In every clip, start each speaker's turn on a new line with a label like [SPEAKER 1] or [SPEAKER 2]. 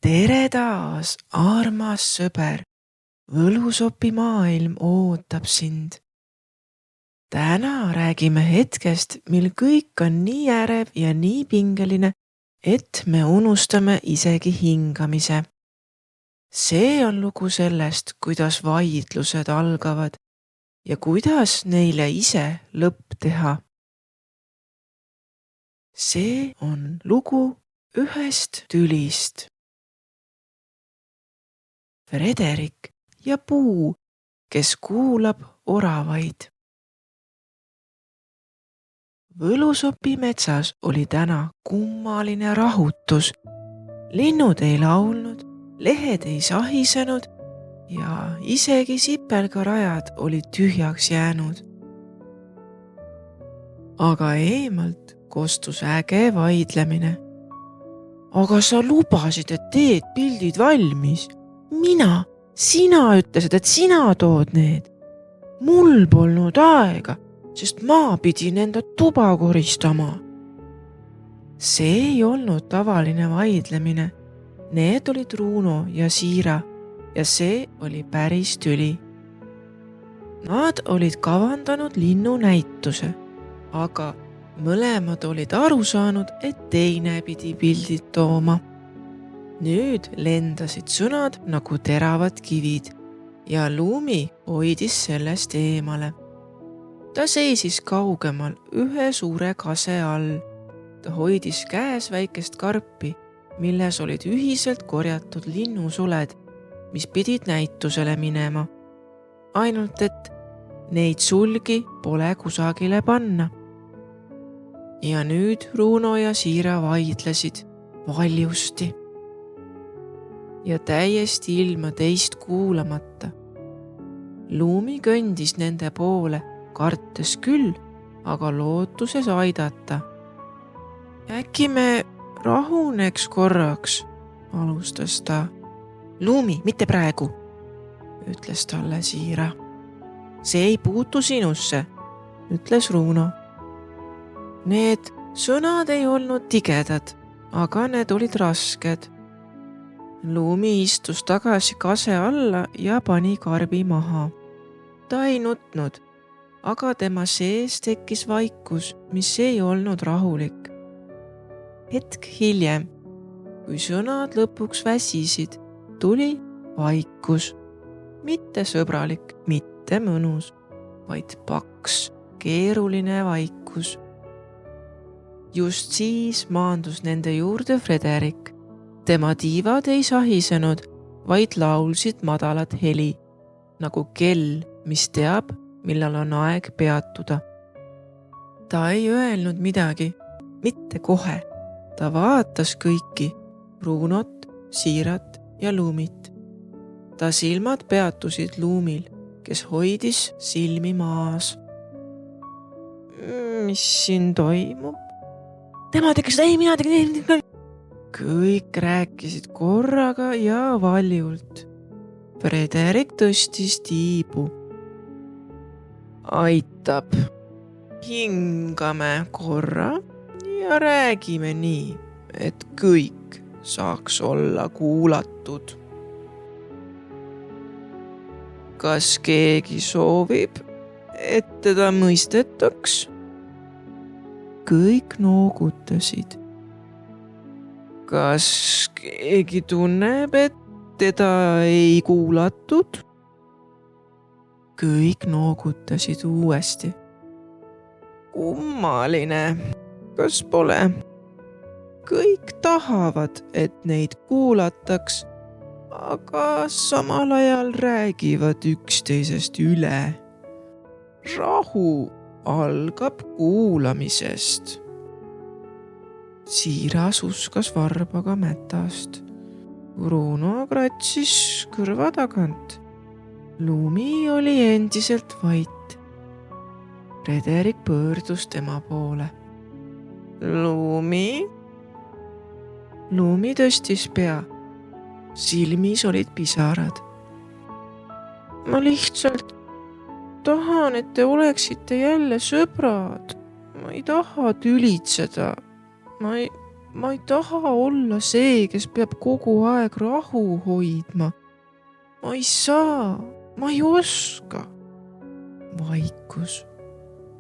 [SPEAKER 1] tere taas, armas sõber. Võlusopi maailm ootab sind. Täna räägime hetkest, mil kõik on nii ärev ja nii pingeline, et me unustame isegi hingamise. See on lugu sellest, kuidas vaidlused algavad ja kuidas neile ise lõpp teha. See on lugu ühest tülist. Frederik ja puu, kes kuulab oravaid. Võlusopi metsas oli täna kummaline rahutus. Linnud ei laulnud, lehed ei sahisenud ja isegi sipelgarajad olid tühjaks jäänud. Aga eemalt kostus äge vaidlemine. Aga sa lubasid, et teed pildid valmis. Sina ütlesid, et sina tood need. Mul polnud aega, sest ma pidin enda tuba koristama. See ei olnud tavaline vaidlemine. Need olid Runo ja Siira ja see oli päris tüli. Nad olid kavandanud linnunäituse, aga mõlemad olid aru saanud, et teine pidi pildid tooma. Nüüd lendasid sõnad nagu teravad kivid ja Lumi hoidis sellest eemale. Ta seisis kaugemal ühe suure kase all. Ta hoidis käes väikest karpi, milles olid ühiselt korjatud linnusuled, mis pidid näitusele minema. Ainult et neid sulgi pole kusagile panna. Ja nüüd Runo ja Siira vaidlesid valjusti. Ja täiesti ilma teist kuulamata. Lumi kõndis nende poole, kartes küll, aga lootuses aidata. Äkki me rahuneks korraks, alustas ta. Lumi, mitte praegu, ütles talle Siira. See ei puutu sinusse, ütles Runo. Need sõnad ei olnud tigedad, aga need olid rasked. Lumi istus tagasi kase alla ja pani karbi maha. Ta ei nutnud, aga tema sees tekkis vaikus, mis ei olnud rahulik. Hetk hiljem, kui sõnad lõpuks väsisid, tuli vaikus. Mitte sõbralik, mitte mõnus, vaid paks, keeruline vaikus. Just siis maandus nende juurde Frederik. Tema tiivad ei sahisenud, vaid laulsid madalat heli, nagu kell, mis teab, millal on aeg peatuda. Ta ei öelnud midagi, mitte kohe. Ta vaatas kõiki, Runot, Siirat ja Lumit. Ta silmad peatusid Lumil, kes hoidis silmi maas. Mis siin toimub? Tema tegi seda, mina tegin. Kõik rääkisid korraga ja valjult. Frederik tõstis tiibu. Aitab. Hingame korra ja räägime nii, et kõik saaks olla kuulatud. Kas keegi soovib, et teda mõistetaks? Kõik noogutasid. Kas keegi tunneb, et teda ei kuulatud? Kõik noogutasid uuesti. Kummaline, kas pole? Kõik tahavad, et neid kuulataks, aga samal ajal räägivad üksteisest üle. Rahu algab kuulamisest. Siira suskas varbaga mätast. Runo kratsis kõrva tagant. Lumi oli endiselt vait. Frederik pöördus tema poole. Lumi? Lumi tõstis pea. Silmis olid pisarad. Ma lihtsalt tahan, et te oleksite jälle sõbrad. Ma ei taha tülitseda. ma ei taha olla see, kes peab kogu aeg rahu hoidma. Ma ei saa, ma ei oska. Vaikus,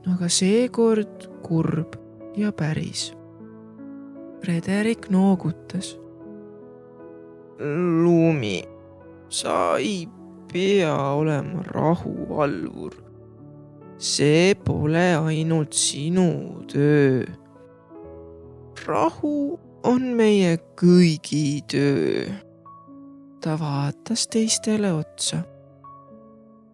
[SPEAKER 1] aga seekord kurb ja päris. Frederik noogutas. Lumi, sa ei pea olema rahuvalvur. See pole ainult sinu töö. Rahu on meie kõigi töö. Ta vaatas teistele otsa.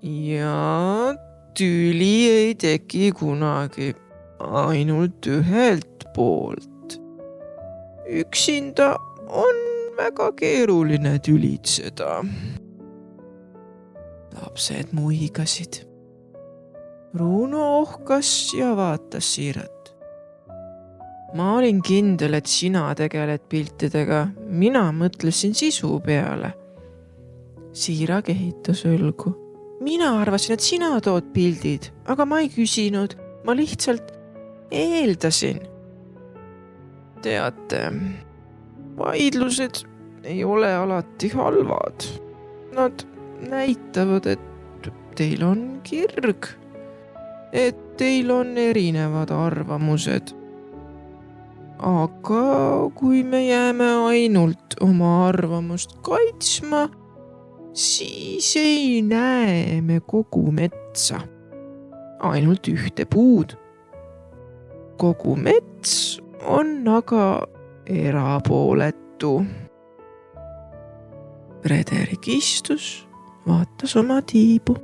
[SPEAKER 1] Ja tüli ei teki kunagi ainult ühelt poolt. Üksinda on väga keeruline tülitseda. Lapsed muigasid. Runo ohkas ja vaatas Siirat. Ma olin kindel, et sina tegeled piltidega. Mina mõtlesin sisu peale. Siira kehitas õlgu. Mina arvasin, et sina tood pildid, aga ma ei küsinud. Ma lihtsalt eeldasin. Teate, vaidlused ei ole alati halvad. Nad näitavad, et teil on kirg, et teil on erinevad arvamused. Aga kui me jääme ainult oma arvamust kaitsma, siis ei näe me kogu metsa. Ainult ühte puud. Kogu mets on aga erapooletu. Frederik istus, vaatas oma tiibu.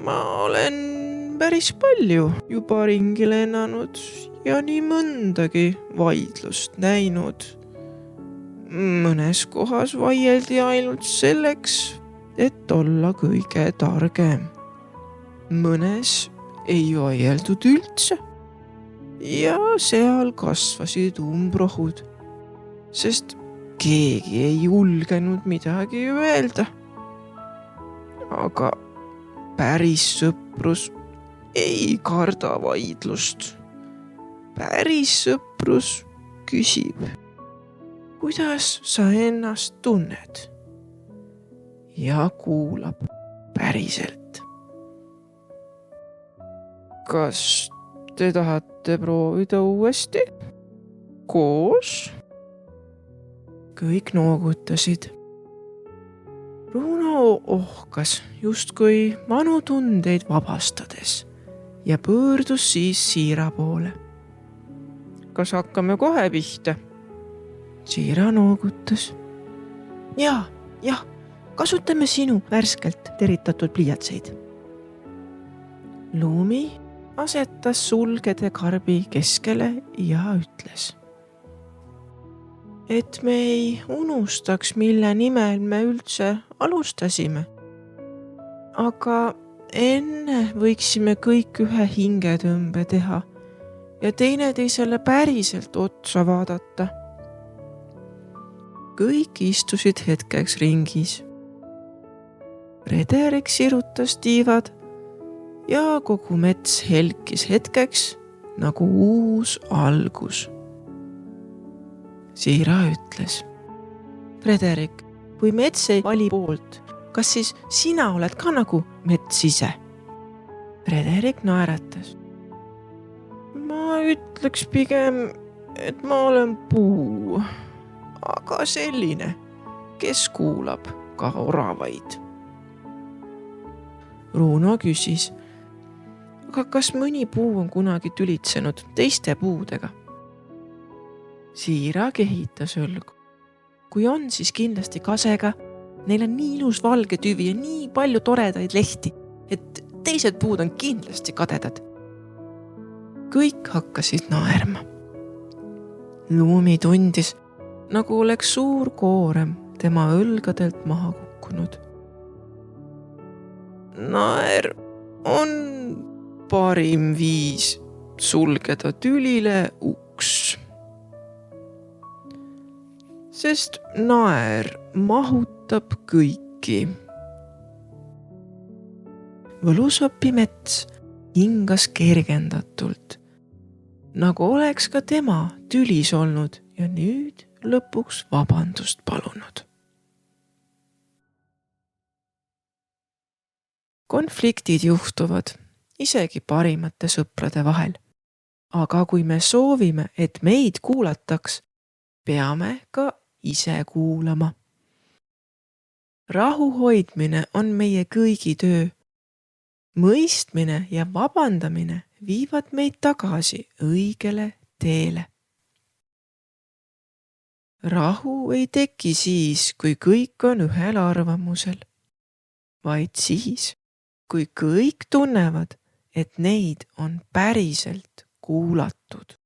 [SPEAKER 1] Ma olen päris palju juba ringi lennanud ja nii mõndagi vaidlust näinud. Mõnes kohas vaieldi ainult selleks, et olla kõige targem. Mõnes ei vaieldud üldse ja seal kasvasid umbrohud, sest keegi ei julgenud midagi öelda. Aga päris sõprus ei karda vaidlust. Päris sõprus küsib, kuidas sa ennast tunned? Ja kuulab päriselt. Kas te tahate proovida uuesti? Koos? Kõik noogutasid. Runo ohkas justkui vanu tundeid vabastades ja pöördus siis Siira poole. Kas hakkame kohe pihta? Siira noogutas. Jah, kasutame sinu värskelt teritatud pliiatseid. Lumi asetas sulgede karbi keskele ja ütles, et me ei unustaks, mille nimel me üldse alustasime. Aga enne võiksime kõik ühe hingetõmbe teha ja teineteisele päriselt otsa vaadata. Kõik istusid hetkeks ringis. Frederik sirutas tiivad ja kogu mets helkis hetkeks nagu uus algus. Siira ütles, Frederik, kui mets ei vali poolt, kas siis sina oled ka nagu mets ise? Frederik naeratas. Ma ütleks pigem, et ma olen puu, aga selline, kes kuulab ka oravaid. Runo küsis, aga kas mõni puu on kunagi tülitsenud teiste puudega? Siira kehitas õlgu. Kui on, siis kindlasti kasega. Neil on nii ilus valge tüvi ja nii palju toredaid lehti, et teised puud on kindlasti kadedad. Kõik hakkasid naerma. Lumi tundis, nagu oleks suur koorem tema õlgadelt maha kukkunud. Naer on parim viis sulgeda tülile uks. Sest naer mahutab kõiki. Võlusopi mets hingas kergendatult. nagu oleks ka tema tülis olnud ja nüüd lõpuks vabandust palunud. Konfliktid juhtuvad isegi parimate sõprade vahel. Aga kui me soovime, et meid kuulataks, peame ka ise kuulama. Rahu hoidmine on meie kõigi töö. Mõistmine ja vabandamine viivad meid tagasi õigele teele. Rahu ei teki siis, kui kõik on ühel arvamusel, vaid siis, kui kõik tunnevad, et neid on päriselt kuulatud.